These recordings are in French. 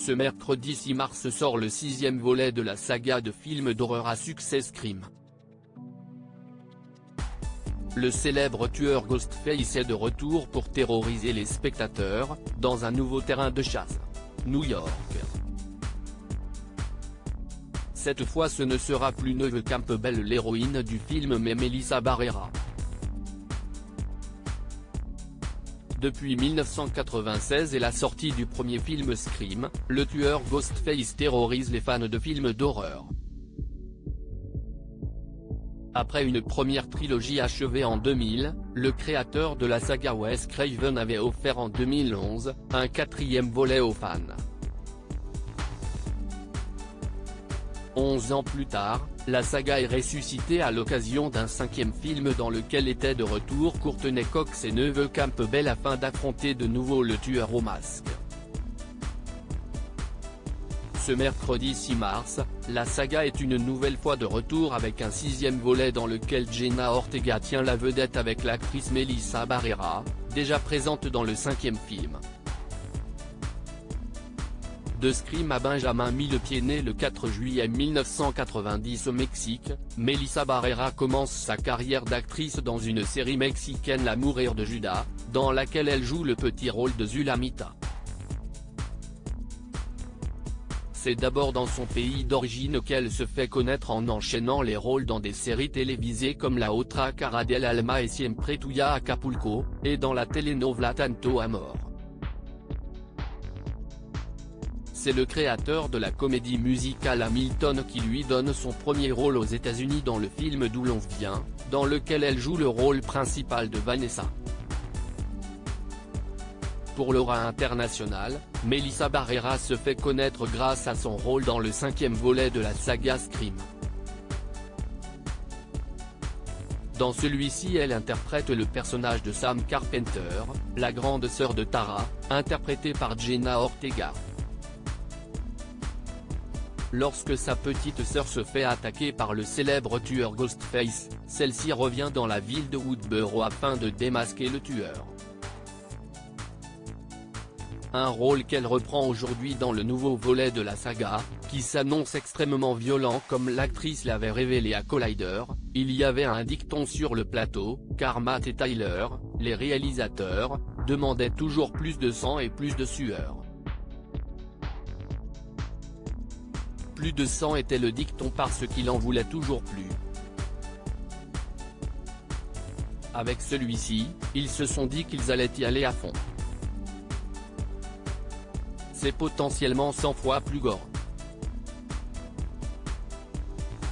Ce mercredi 6 mars sort le 6e volet de la saga de films d'horreur à succès Scream. Le célèbre tueur Ghostface est de retour pour terroriser les spectateurs, dans un nouveau terrain de chasse. New York. Cette fois ce ne sera plus Neve Campbell l'héroïne du film mais Melissa Barrera. Depuis 1996 et la sortie du premier film Scream, le tueur Ghostface terrorise les fans de films d'horreur. Après une première trilogie achevée en 2000, le créateur de la saga Wes Craven avait offert en 2011, un 4e volet aux fans. 11 ans plus tard, la saga est ressuscitée à l'occasion d'un 5e film dans lequel étaient de retour Courtney Cox et Neve Campbell afin d'affronter de nouveau le tueur au masque. Ce mercredi 6 mars, la saga est une nouvelle fois de retour avec un 6e volet dans lequel Jenna Ortega tient la vedette avec l'actrice Melissa Barrera, déjà présente dans le 5e film. De Scream à Benjamin Millepied né le 4 juillet 1990 au Mexique, Melissa Barrera commence sa carrière d'actrice dans une série mexicaine La Mourir de Judas, dans laquelle elle joue le petit rôle de Zulamita. C'est d'abord dans son pays d'origine qu'elle se fait connaître en enchaînant les rôles dans des séries télévisées comme La Otra Cara del Alma et Siempre Tuya Acapulco, et dans la telenovela Tanto Amor. C'est le créateur de la comédie musicale Hamilton qui lui donne son premier rôle aux États-Unis dans le film D'où l'on vient, dans lequel elle joue le rôle principal de Vanessa. Pour l'aura internationale, Melissa Barrera se fait connaître grâce à son rôle dans le 5e volet de la saga Scream. Dans celui-ci elle interprète le personnage de Sam Carpenter, la grande sœur de Tara, interprétée par Jenna Ortega. Lorsque sa petite sœur se fait attaquer par le célèbre tueur Ghostface, celle-ci revient dans la ville de Woodboro afin de démasquer le tueur. Un rôle qu'elle reprend aujourd'hui dans le nouveau volet de la saga, qui s'annonce extrêmement violent comme l'actrice l'avait révélé à Collider. Il y avait un dicton sur le plateau, car Matt et Tyler, les réalisateurs, demandaient toujours plus de sang et plus de sueur. Plus de sang était le dicton parce qu'il en voulait toujours plus. Avec celui-ci, ils se sont dit qu'ils allaient y aller à fond. C'est potentiellement 100 fois plus gore.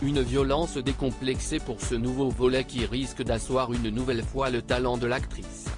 Une violence décomplexée pour ce nouveau volet qui risque d'asseoir une nouvelle fois le talent de l'actrice.